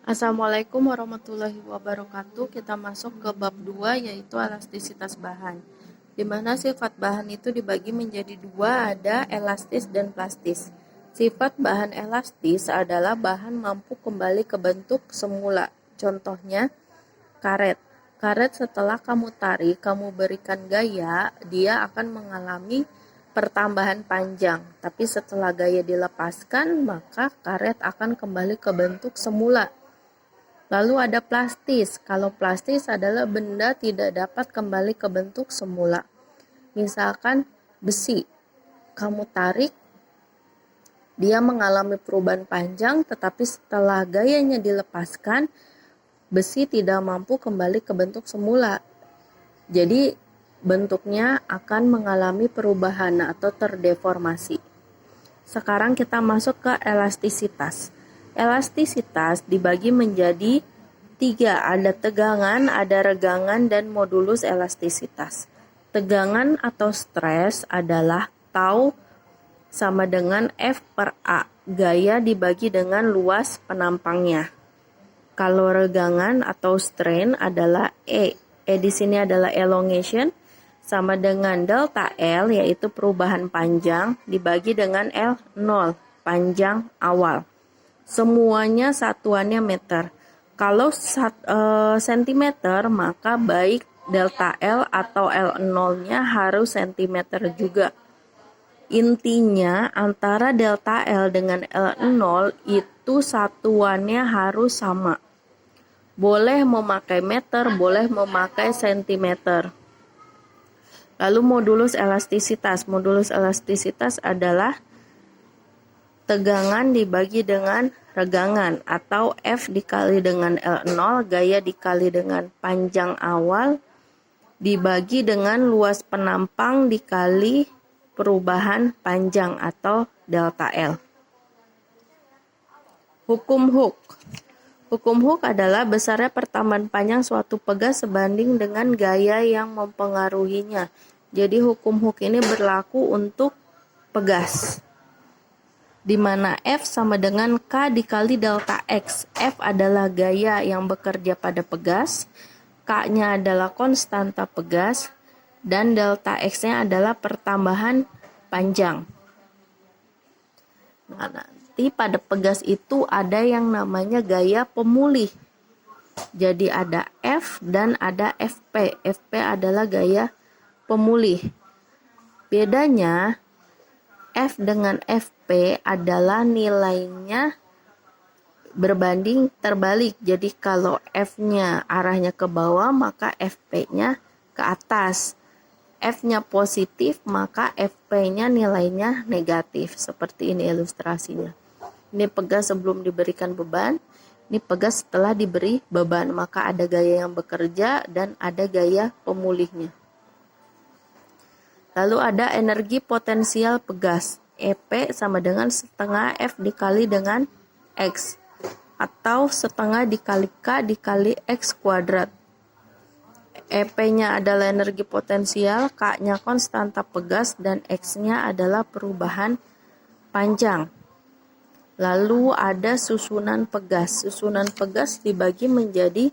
Assalamualaikum warahmatullahi wabarakatuh. Kita masuk ke bab 2 yaitu elastisitas bahan. Di mana sifat bahan itu dibagi menjadi dua, ada elastis dan plastis. Sifat bahan elastis adalah bahan mampu kembali ke bentuk semula. Contohnya karet. Karet setelah kamu tarik, kamu berikan gaya, dia akan mengalami pertambahan panjang. Tapi setelah gaya dilepaskan, maka karet akan kembali ke bentuk semula. Lalu ada plastis. Kalau plastis adalah benda tidak dapat kembali ke bentuk semula. Misalkan besi. Kamu tarik, dia mengalami perubahan panjang, tetapi setelah gayanya dilepaskan, besi tidak mampu kembali ke bentuk semula. Jadi bentuknya akan mengalami perubahan atau terdeformasi. Sekarang kita masuk ke elastisitas. Elastisitas dibagi menjadi 3, ada tegangan, ada regangan, dan modulus elastisitas. Tegangan atau stres adalah tau sama dengan F per A. Gaya dibagi dengan luas penampangnya. Kalau regangan atau strain adalah E. E di sini adalah elongation sama dengan delta L yaitu perubahan panjang dibagi dengan L0 panjang awal. Semuanya satuannya meter. Kalau sentimeter maka baik delta L atau L0-nya harus sentimeter juga. Intinya antara delta L dengan L0 itu satuannya harus sama. Boleh memakai meter, boleh memakai sentimeter. Lalu modulus elastisitas. Modulus elastisitas adalah tegangan dibagi dengan regangan atau F dikali dengan L0, gaya dikali dengan panjang awal, dibagi dengan luas penampang dikali perubahan panjang atau delta L. Hukum Hooke. Hukum Hooke adalah besarnya pertambahan panjang suatu pegas sebanding dengan gaya yang mempengaruhinya. Jadi hukum Hooke ini berlaku untuk pegas, di mana F sama dengan K dikali delta X. F adalah gaya yang bekerja pada pegas, K-nya adalah konstanta pegas, dan delta X-nya adalah pertambahan panjang. Nah, nanti pada pegas itu ada yang namanya gaya pemulih. Jadi ada F dan ada FP. FP adalah gaya pemulih. Bedanya F dengan FP adalah nilainya berbanding terbalik. Jadi kalau F-nya arahnya ke bawah, maka FP-nya ke atas. F-nya positif, maka FP-nya nilainya negatif. Seperti ini ilustrasinya. Ini pegas sebelum diberikan beban, ini pegas setelah diberi beban. Maka ada gaya yang bekerja dan ada gaya pemulihnya. Lalu ada energi potensial pegas. EP sama dengan setengah F dikali dengan X. Atau setengah dikali K dikali X kuadrat. EP-nya adalah energi potensial, K-nya konstanta pegas, dan X-nya adalah perubahan panjang. Lalu ada susunan pegas. Susunan pegas dibagi menjadi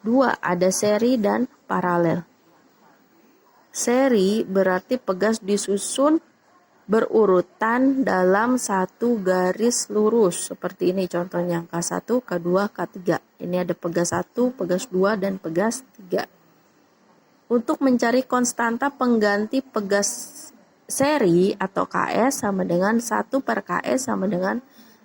2, ada seri dan paralel. Seri berarti pegas disusun berurutan dalam satu garis lurus. Seperti ini contohnya K1, K2, K3. Ini ada pegas 1, pegas 2, dan pegas 3. Untuk mencari konstanta pengganti pegas seri atau KS sama dengan 1 per KS sama dengan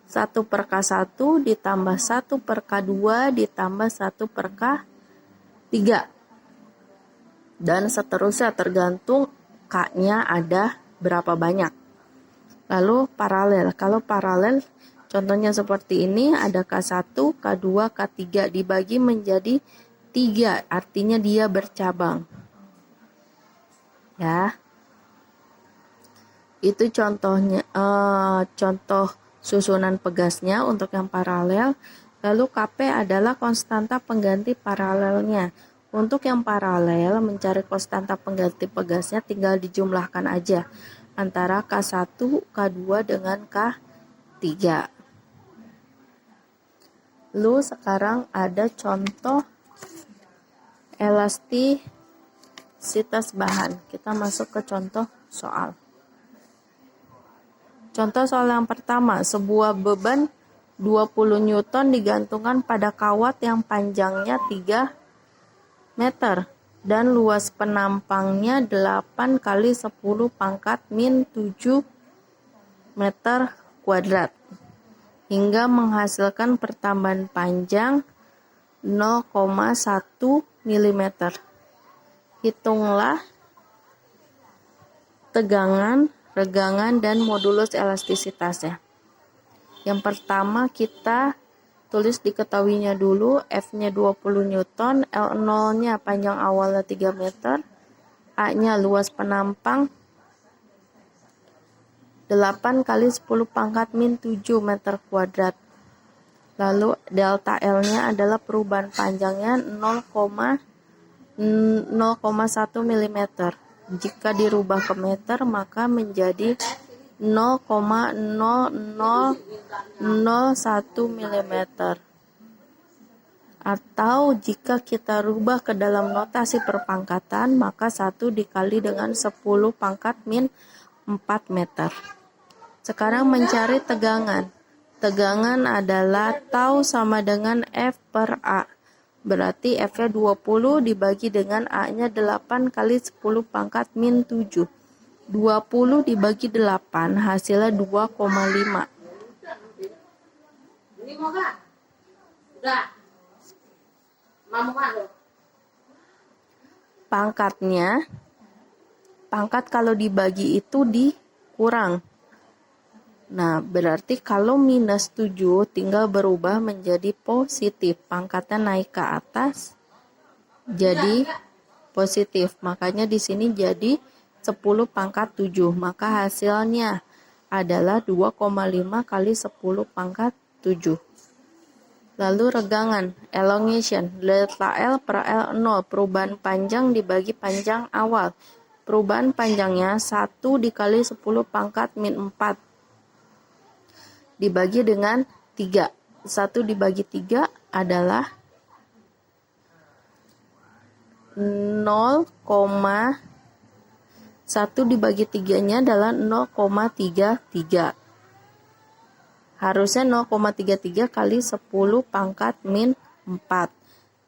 1 per K1 ditambah 1 per K2 ditambah 1 per K3. Dan seterusnya tergantung K-nya ada berapa banyak. Lalu paralel. Kalau paralel contohnya seperti ini, ada K1, K2, K3 dibagi menjadi 3, artinya dia bercabang. Ya. Itu contohnya contoh susunan pegasnya untuk yang paralel. Lalu Kp adalah konstanta pengganti paralelnya. Untuk yang paralel, mencari konstanta pengganti pegasnya tinggal dijumlahkan aja antara K1, K2 dengan K3. Lalu sekarang ada contoh elastisitas bahan. Kita masuk ke contoh soal. Contoh soal yang pertama, sebuah beban 20 Newton digantungkan pada kawat yang panjangnya 3 meter dan luas penampangnya 8 kali 10 pangkat min 7 meter kuadrat hingga menghasilkan pertambahan panjang 0,1 mm. Hitunglah tegangan, regangan, dan modulus elastisitasnya. Yang pertama kita tulis diketahuinya dulu, F-nya 20 Newton, L0-nya panjang awalnya 3 meter, A-nya luas penampang 8 kali 10 pangkat min 7 meter kuadrat. Lalu delta L-nya adalah perubahan panjangnya 0,1 mm. Jika dirubah ke meter maka menjadi 0,0001 mm. Atau jika kita rubah ke dalam notasi perpangkatan maka 1 dikali dengan 10 pangkat min 4 meter. Sekarang mencari tegangan. Tegangan adalah tau sama dengan F per A. Berarti F-nya 20 dibagi dengan A-nya 8 kali 10 pangkat min 7. 20 dibagi 8 hasilnya 2,5. Ini mau gak? Udah. Pangkat kalau dibagi itu dikurang. Nah, berarti kalau minus 7 tinggal berubah menjadi positif. Pangkatnya naik ke atas jadi positif. Makanya di sini jadi 10 pangkat 7. Maka hasilnya adalah 2,5 kali 10 pangkat 7. Lalu regangan, elongation, delta L per L0, perubahan panjang dibagi panjang awal. Perubahan panjangnya 1 dikali 10 pangkat min 4. Dibagi dengan 3. 1 dibagi 3 adalah 0,1 dibagi 3-nya adalah 0,33. Harusnya 0,33 kali 10 pangkat min 4.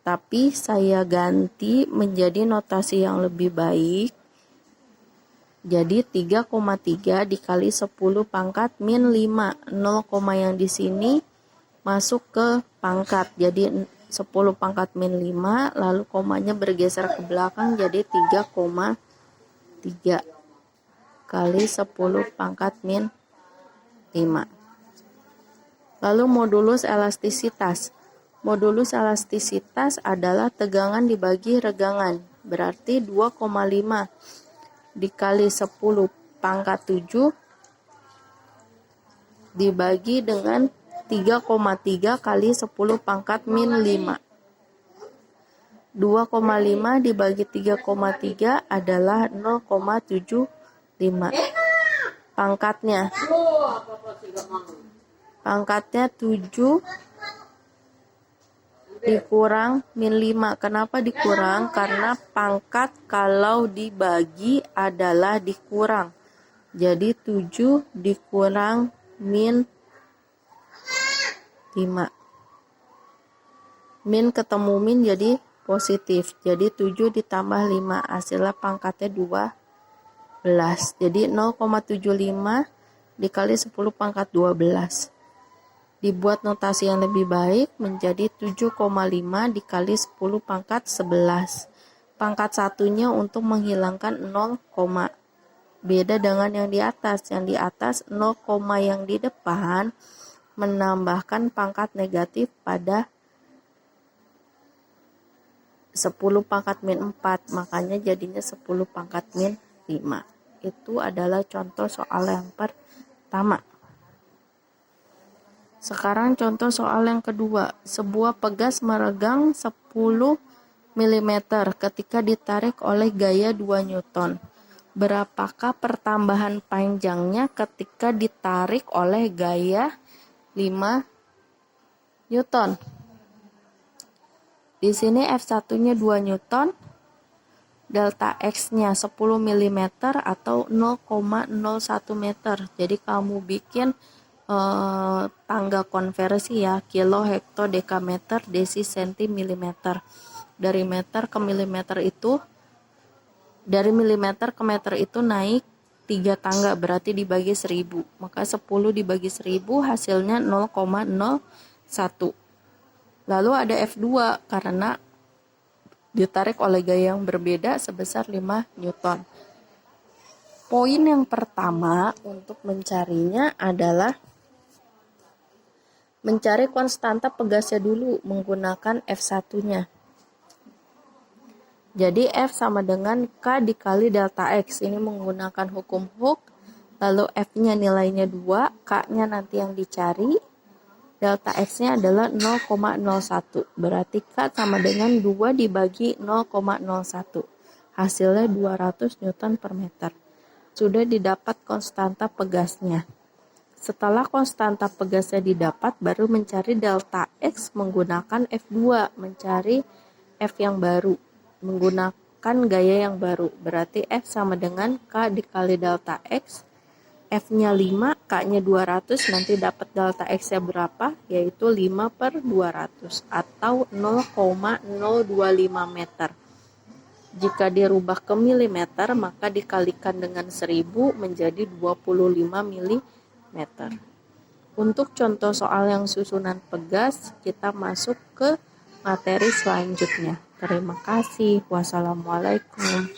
Tapi saya ganti menjadi notasi yang lebih baik. Jadi 3,3 dikali 10 pangkat min 5. 0, yang di sini masuk ke pangkat. Jadi 10 pangkat min 5. Lalu komanya bergeser ke belakang jadi 3,3 kali 10 pangkat min 5. Lalu modulus elastisitas. Modulus elastisitas adalah tegangan dibagi regangan. Berarti 2,5 dikali 10 pangkat 7 dibagi dengan 3,3 kali 10 pangkat min 5. 2,5 dibagi 3,3 adalah 0,75. Pangkatnya 7 dikurang min 5. Kenapa dikurang? Karena pangkat kalau dibagi adalah dikurang. Jadi 7 dikurang min 5. Min ketemu min jadi positif. Jadi 7 ditambah 5. Hasilnya pangkatnya 12. Jadi 0,75 dikali 10 pangkat 12. Dibuat notasi yang lebih baik menjadi 7,5 dikali 10 pangkat 11. Pangkat satunya untuk menghilangkan 0, beda dengan yang di atas. Yang di atas 0, yang di depan menambahkan pangkat negatif pada 10 pangkat min 4. Makanya jadinya 10 pangkat min 5. Itu adalah contoh soal yang pertama. Sekarang contoh soal yang kedua. Sebuah pegas meregang 10 mm ketika ditarik oleh gaya 2 Newton. Berapakah pertambahan panjangnya ketika ditarik oleh gaya 5 Newton. Di sini F1-nya 2 Newton, delta X-nya 10 mm atau 0,01 meter. Jadi kamu bikin tangga konversi ya, kilo, hekto, dekameter, desi, senti, milimeter. Dari meter ke milimeter itu, dari milimeter ke meter itu naik 3 tangga, berarti dibagi 1000. Maka 10 dibagi 1000 hasilnya 0,01. Lalu ada F2 karena ditarik oleh gaya yang berbeda sebesar 5 Newton. Poin yang pertama untuk mencarinya adalah mencari konstanta pegasnya dulu menggunakan F1-nya. Jadi F sama dengan K dikali delta X. Ini menggunakan hukum Hooke. Lalu F-nya nilainya 2, K-nya nanti yang dicari. Delta X-nya adalah 0,01. Berarti K sama dengan 2 dibagi 0,01. Hasilnya 200 Newton per meter. Sudah didapat konstanta pegasnya. Setelah konstanta pegasnya didapat, baru mencari delta X menggunakan F2. Mencari F yang baru. Menggunakan gaya yang baru. Berarti F sama dengan K dikali delta X. F-nya 5, K-nya 200, nanti dapat delta X-nya berapa? Yaitu 5/200 atau 0,025 meter. Jika dirubah ke milimeter, maka dikalikan dengan 1000 menjadi 25 mm. Untuk contoh soal yang susunan pegas, kita masuk ke materi selanjutnya. Terima kasih. Wassalamualaikum.